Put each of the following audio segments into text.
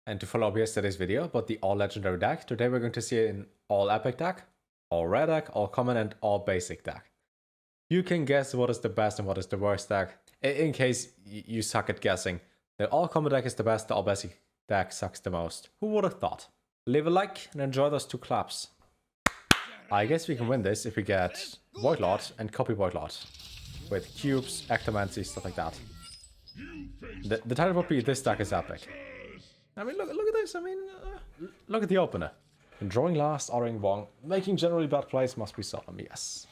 And to follow up yesterday's video about the all legendary deck, today we're going to see an all epic deck, all rare deck, all common, and all basic deck. You can guess what is the best and what is the worst deck. In case you suck at guessing, the all common deck is the best, the all basic deck sucks the most. Who would have thought? Leave a like and enjoy those 2 claps. I guess we can win this if we get Void Lord and copy Void Lord. With cubes, Ectomancy, stuff like that. The title would be This Deck is Epic. I mean, look at this. I mean, look at the opener. Drawing last, ordering wrong, making generally bad plays must be Solem. Yes.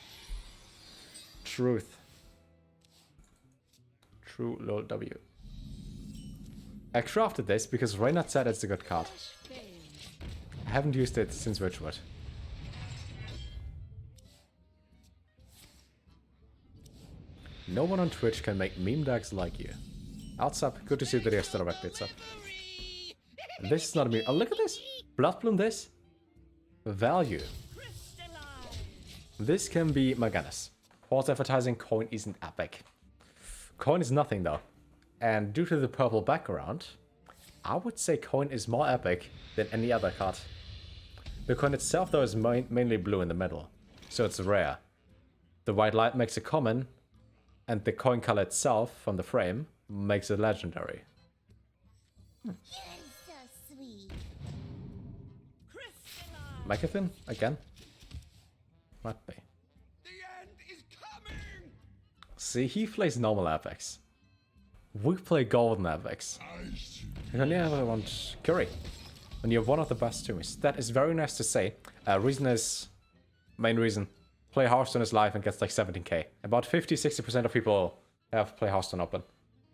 Truth. True lol W. I crafted this because Reynard said it's a good card. I haven't used it since Witchwood. No one on Twitch can make meme decks like you. Outside, good to see that you're still a red bits up. This is not a meme. Oh, look at this! Bloodbloom this. Value. This can be Morganis. False advertising, coin isn't epic. Coin is nothing though. And due to the purple background, I would say coin is more epic than any other card. The coin itself though is mainly blue in the middle, so it's rare. The white light makes it common, and the coin color itself from the frame makes it legendary. Mechathon? Again? Might be. The end is coming! See, he plays normal epics. We play golden epics. And only ever want Curry. And you're one of the best to me. That is very nice to say. Main reason. Play Hearthstone is live and gets like 17k. About 50-60% of people have play Hearthstone open.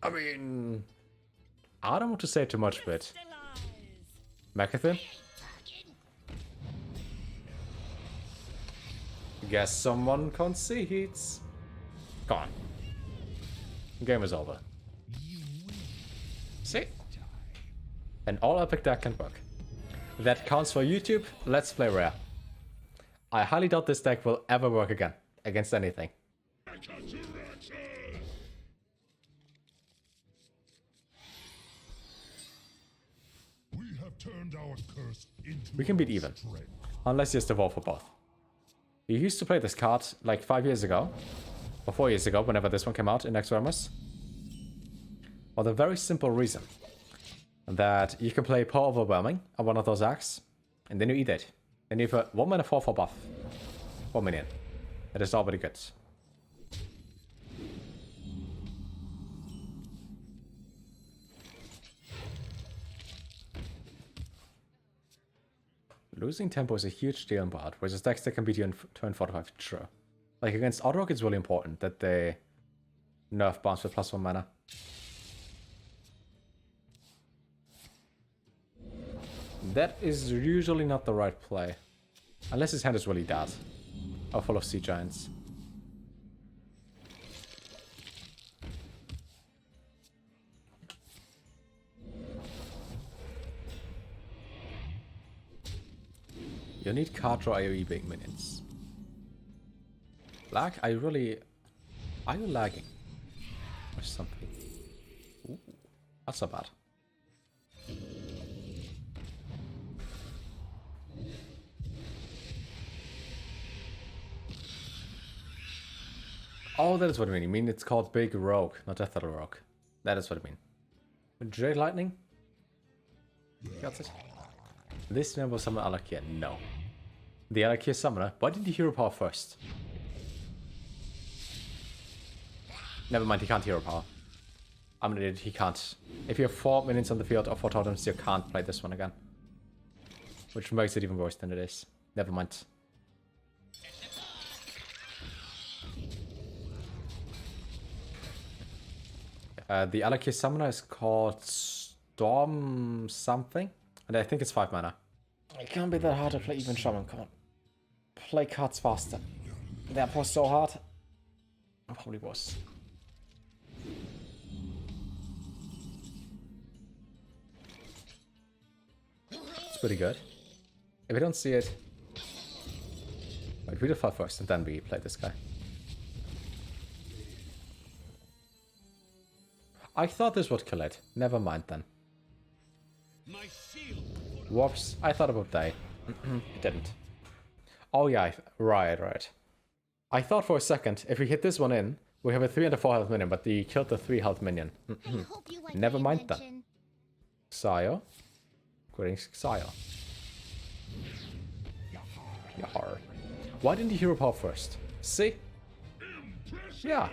I mean, I don't want to say too much, but Mechathon? Guess someone concedes. Come on. Game is over. See? An all epic deck can work. That counts for YouTube. Let's play rare. I highly doubt this deck will ever work again against anything. We can beat even, unless you just evolve for both. We used to play this card like 5 years ago, or 4 years ago, whenever this one came out in Exormus. For the very simple reason that you can play Power Overwhelming on one of those acts, and then you eat it. Then you have a 1 mana 4/4 buff. 4 minion. That is already good. Losing tempo is a huge deal in part, whereas decks that can beat you in turn 4-5, true. Like against Odrog, it's really important that they nerf bounce with +1 mana. That is usually not the right play. Unless his hand is really bad. Or full of sea giants. You need card draw AoE big minions. Lag? Are you lagging? Or something? Ooh, that's not bad. Oh, that is what I mean. You mean it's called Big Rogue, not Death Rattle Rogue. That is what I mean. Jade Lightning? Got it. This man will summon Alakia. No. The Alakia summoner? Why did he hero power first? Never mind, he can't hero power. I'm an idiot, he can't. If you have 4 minions on the field or 4 totems, you can't play this one again. Which makes it even worse than it is. Never mind. The Alakia summoner is called Storm something, and I think it's 5 mana. It can't be that hard to play even Shaman. Come on. Play cards faster. That was so hard. It probably was. It's pretty good. If we don't see it... Wait, we do 5 first, and then we play this guy. I thought this would kill it. Never mind then. My Whoops, I thought about die. It didn't. Oh yeah, right. I thought for a second, if we hit this one in, we have a 3 and a 4 health minion, but he killed the 3 health minion. Never mind that. Xayah. Greetings, Xayah. Yar. Why didn't you hero power first? See? Yeah.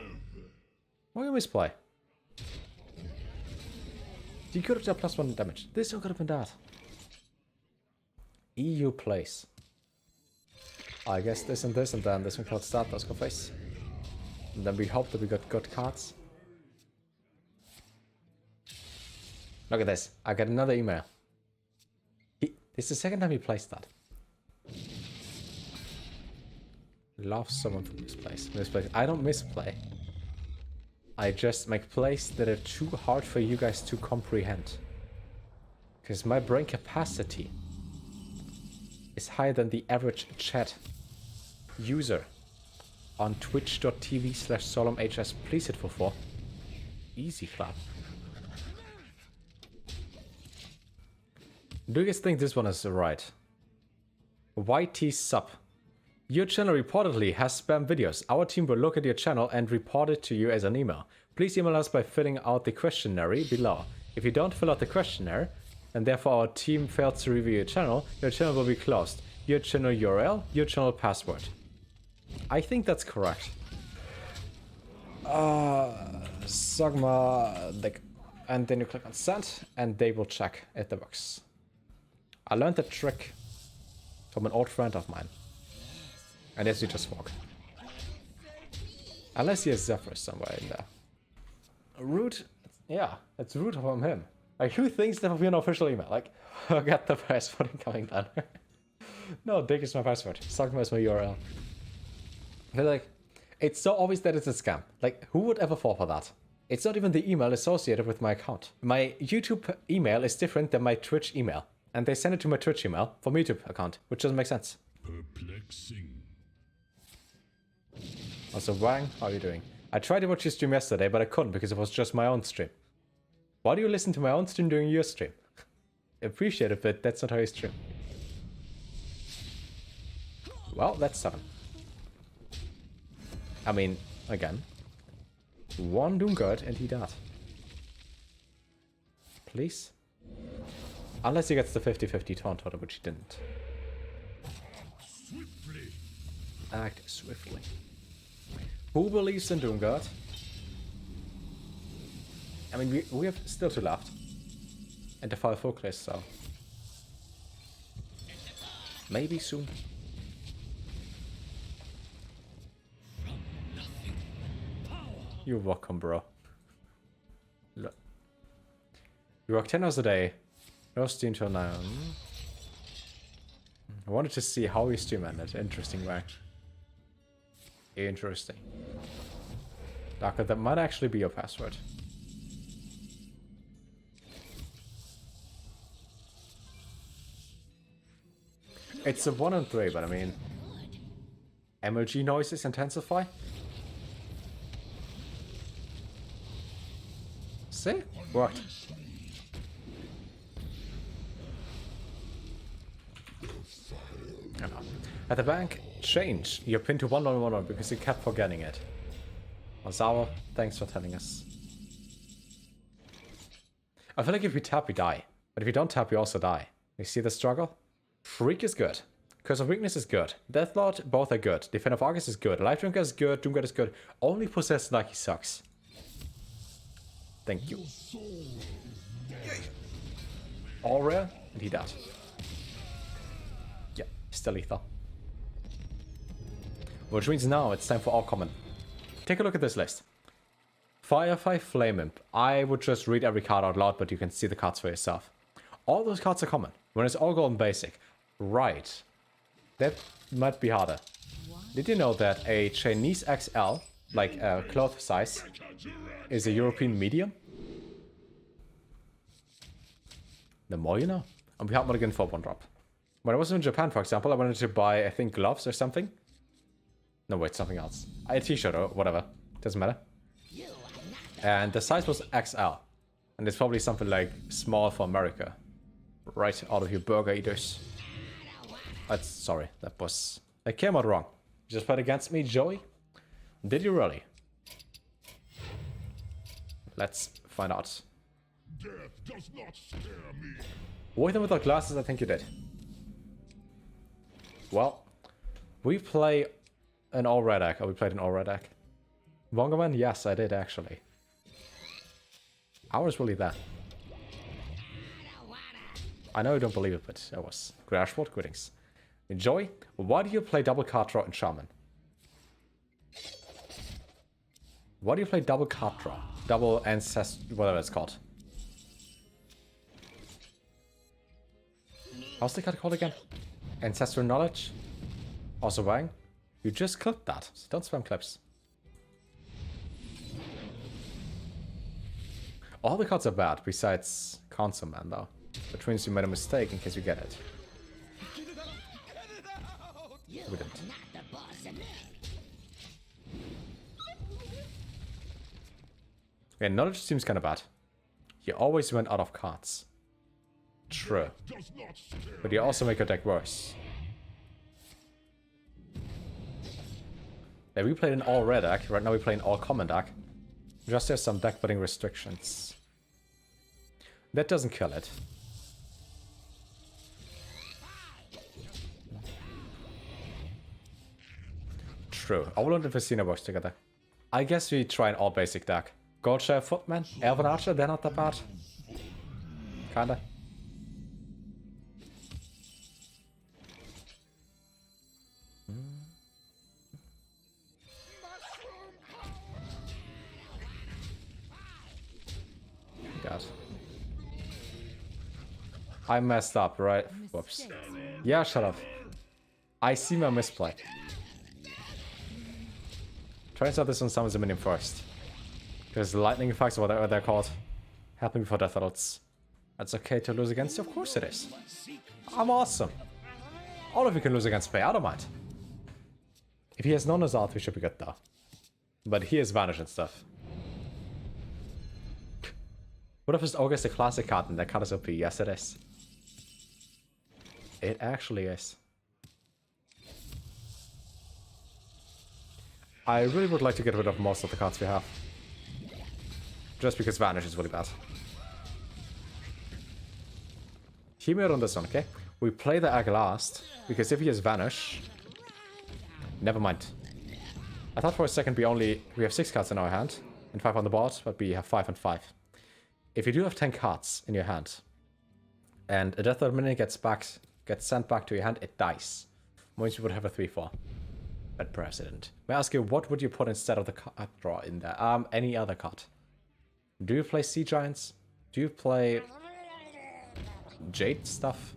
Why you misplay? You could have done +1 damage. This one could have been that. EU place. I guess this, and then this one cannot start. Let's go face. And then we hope that we got good cards. Look at this. I got another email. It's the second time he placed that. Love someone from this place. I don't misplay. I just make plays that are too hard for you guys to comprehend. Because my brain capacity is higher than the average chat user on twitch.tv/SolemHS. Please hit for 4. Easy clap. Do you guys think this one is right? YT sub. Your channel reportedly has spam videos. Our team will look at your channel and report it to you as an email. Please email us by filling out the questionnaire below. If you don't fill out the questionnaire, and therefore our team fails to review your channel will be closed. Your channel URL, your channel password. I think that's correct. Sogma, and then you click on send, and they will check if that works. I learned the trick from an old friend of mine. And yes, you just walk. Unless he has Zephyr somewhere in there. Rude? Yeah, it's rude from him. Like, who thinks that would be an official email? Like, forget the password incoming then. No, Dick is my password. Sogma is my URL. They're like, it's so obvious that it's a scam. Like, who would ever fall for that? It's not even the email associated with my account. My YouTube email is different than my Twitch email. And they send it to my Twitch email from my YouTube account, which doesn't make sense. Perplexing. Also, Wang, how are you doing? I tried to watch your stream yesterday, but I couldn't because it was just my own stream. Why do you listen to my own stream during your stream? Appreciate it, but that's not how you stream. Well, that's 7. I mean, again. 1 doing good, and he died. Please? Unless he gets the 50-50 taunt order, which he didn't. Swiftly. Act swiftly. Who believes in Doomguard? I mean, we have still 2 left. And the 5 focus, so... maybe soon. You're welcome, bro. Look. You work 10 hours a day. No stream till 9. I wanted to see how you stream ended. Interesting way. Interesting. Darker, that might actually be your password. It's a 1 and 3, but I mean... MLG noises intensify? See? Worked. At the bank, change your pin to 1111 because you kept forgetting it. Ozawa, thanks for telling us. I feel like if we tap, we die. But if you don't tap, we also die. You see the struggle? Freak is good. Curse of Weakness is good. Deathlord, both are good. Defender of Argus is good. Life Drinker is good. Doomguard is good. Only Possessed Lucky sucks. Thank you. All rare, and he died. Yeah, still lethal. Which means now it's time for all common. Take a look at this list. Firefly Flame Imp. I would just read every card out loud, but you can see the cards for yourself. All those cards are common. When it's all golden basic. Right. That might be harder. Did you know that a Chinese XL, like a cloth size, is a European medium? The more you know. And we have mulligan for 1 drop. When I was in Japan, for example, I wanted to buy, I think, gloves or something. No, wait, something else. A t-shirt or whatever. Doesn't matter. And the size was XL. And it's probably something like small for America. Right out of your burger eaters. That's sorry, that came out wrong. You just played against me, Joey? Did you really? Let's find out. Death does not scare me. With and without glasses, I think you did. Well, we play an all red deck. Oh, we played an all red deck. Bongaman? Yes, I did actually. I was really that. I know you don't believe it, but I was. Crashboard, greetings. Joey, why do you play double card draw in Shaman? Why do you play double card draw? Double ancestor, whatever it's called. How's the card called again? Ancestral knowledge? Also Wang? You just clipped that, so don't spam clips. All the cards are bad, besides Council Man though. Which means you made a mistake in case you get it. We didn't. Yeah, knowledge seems kind of bad. You always went out of cards. True. But you also make your deck worse. Yeah, we played an all red deck. Right now we play an all common deck. Just there's some deck building restrictions. That doesn't kill it. True. I wouldn't have seen a works together. I guess we try an all basic deck. Goldshire Footman, Elven Archer, they're not that bad. Kinda. God. I messed up, right? Whoops. Yeah, shut up. I see my misplay. Try to start this on summons a minion first. Because lightning effects, or whatever they're called, happen before death adults. That's okay to lose against you? Of course it is. I'm awesome. All of you can lose against me, I don't mind. If he has non-assault, we should be good though. But he has vanish and stuff. What if this Ogre is a classic card and that card is OP? Yes it is. It actually is. I really would like to get rid of most of the cards we have. Just because Vanish is really bad. Hear me out on this one, okay? We play the egg last, because if he has Vanish... Never mind. I thought for a second we have 6 cards in our hand, and 5 on the board, but we have 5 and 5. If you do have 10 cards in your hand, and a Death Minion gets sent back to your hand, it dies. Means you would have a 3-4. Bad precedent. May I ask you, what would you put instead of the card draw in there? Any other card. Do you play Sea Giants? Do you play Jade stuff?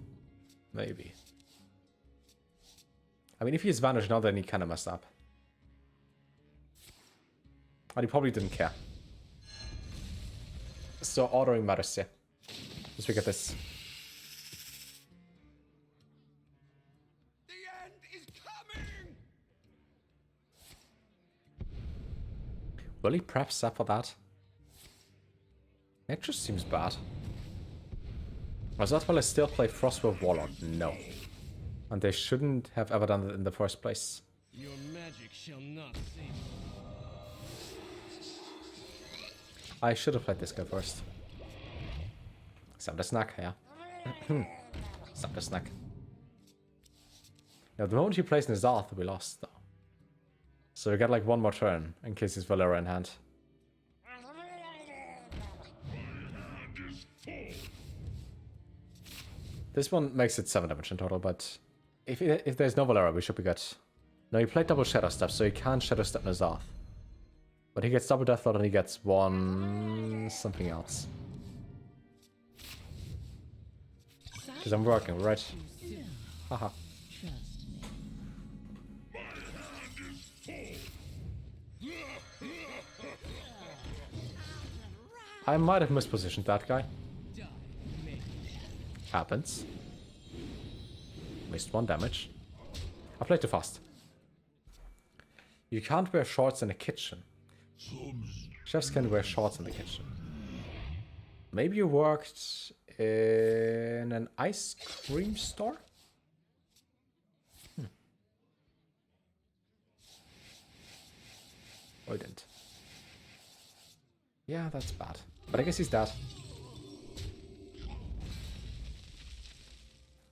Maybe. I mean, if he's vanished now, then he kind of messed up. But he probably didn't care. So ordering matters, yeah. Let's look at this. The end is coming. Will he prep up for that? It just seems bad. Was that while I still play Frostwolf Warlock? No. And they shouldn't have ever done it in the first place. Your magic shall not save. I should have played this guy first. Stop the snack, yeah. Stop the snack. Now, the moment he plays Nizarth, we lost, though. So we get like one more turn, in case he's Valera in hand. This one makes it 7 damage in total, but if there's no Valera, we should be good. No, he played double Shadow Step, so he can't Shadow Step Nizarth. But he gets double Death Lord and he gets one... something else. Because I'm working, right? Haha. I might have mispositioned that guy. Happens. Missed 1 damage. I played too fast. You can't wear shorts in the kitchen. Chefs can wear shorts in the kitchen. Maybe you worked in an ice cream store? Oh, he didn't. Yeah, that's bad. But I guess he's dead.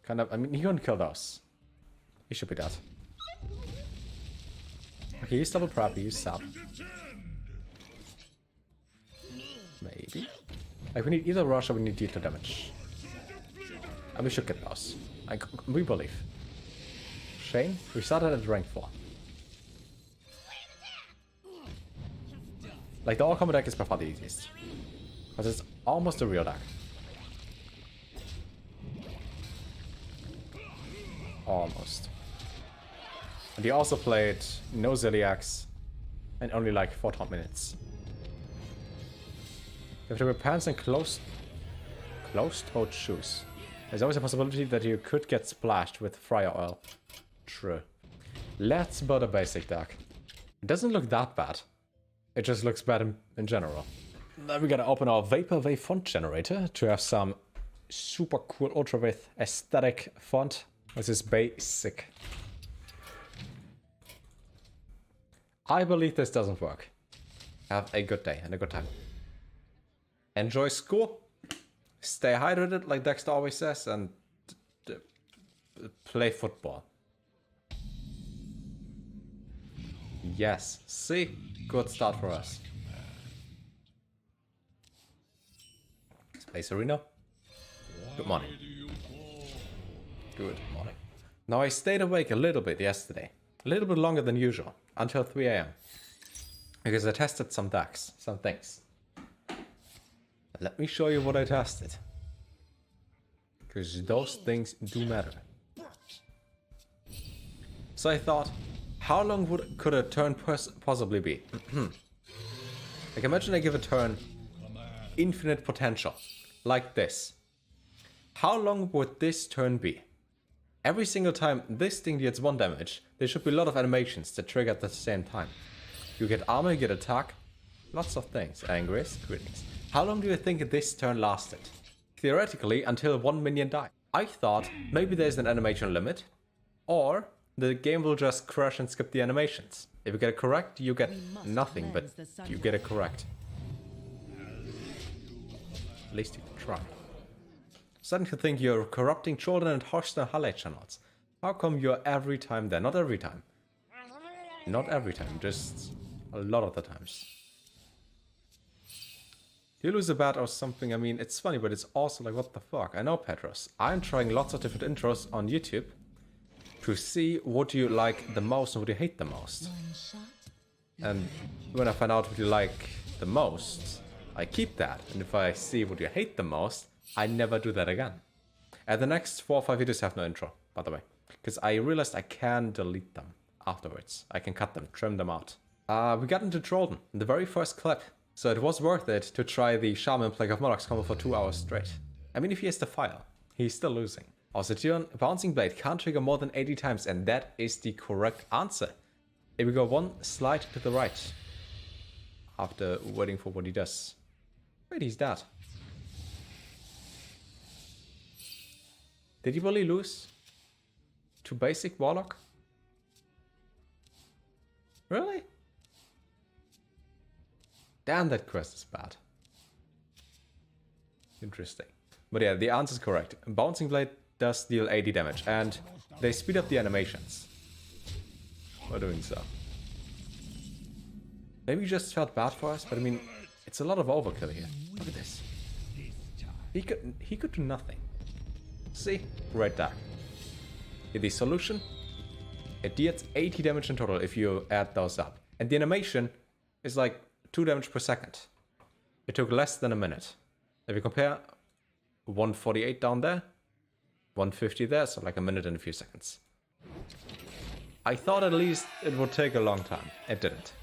Kind of, I mean, he couldn't kill those. He should be dead. Okay, he's double prep, he's sap. Maybe. Like, we need either rush or we need dealer damage. And we should get those. We believe. Shane, we started at rank 4. Like, the all-combo deck is by far the easiest. Because it's almost a real deck. Almost. And he also played no Ziliacs and only like 4 top minutes. If there were pants and closed-toed shoes, there's always a possibility that you could get splashed with fryer oil. True. Let's build a basic deck. It doesn't look that bad. It just looks bad in general. Then we gotta open our Vaporwave font generator to have some super cool ultrawave aesthetic font. This is basic. I believe this doesn't work. Have a good day and a good time. Enjoy school. Stay hydrated, like Dexter always says, and play football. Yes. See? Good start for us. Space Arena. Good morning. Good morning. Now I stayed awake a little bit yesterday. A little bit longer than usual. Until 3 AM. Because I tested some decks. Some things. Let me show you what I tested. Because those things do matter. So I thought, how long could a turn possibly be? Like, imagine I give a turn infinite potential. Like this. How long would this turn be? Every single time this thing gets 1 damage, there should be a lot of animations that trigger at the same time. You get armor, you get attack, lots of things. Angriest, greetings. How long do you think this turn lasted? Theoretically, until 1 minion died. I thought maybe there's an animation limit, or the game will just crash and skip the animations. If you get it correct, you get nothing, but you get it correct. At least you can try. Starting to think you're corrupting children and Hearthstone highlight channels. How come you're every time there? Not every time. Not every time, just a lot of the times. You lose a bat or something, I mean, it's funny, but it's also like, what the fuck? I know, Petros. I'm trying lots of different intros on YouTube to see what you like the most and what you hate the most. And when I find out what you like the most, I keep that. And if I see what you hate the most, I never do that again. And the next 4 or 5 videos have no intro, by the way. Because I realized I can delete them afterwards. I can cut them, trim them out. We got into Trollden in the very first clip. So it was worth it to try the Shaman Plague of Monarchs combo for 2 hours straight. I mean, if he has the file, he's still losing. Also, Bouncing Blade can't trigger more than 80 times, and that is the correct answer. If we go 1 slide to the right, after waiting for what he does. Wait, he's dead. Did he really lose to basic Warlock? Really? Damn, that quest is bad. Interesting. But yeah, the answer is correct. Bouncing Blade does deal 80 damage, and they speed up the animations by doing so. Maybe it just felt bad for us, but I mean, it's a lot of overkill here. Look at this. He could do nothing. See? Right there. Here, the solution. It deals 80 damage in total if you add those up. And the animation is like 2 damage per second. It took less than a minute. If you compare 148 down there, 150 there, so like a minute and a few seconds. I thought at least it would take a long time. It didn't.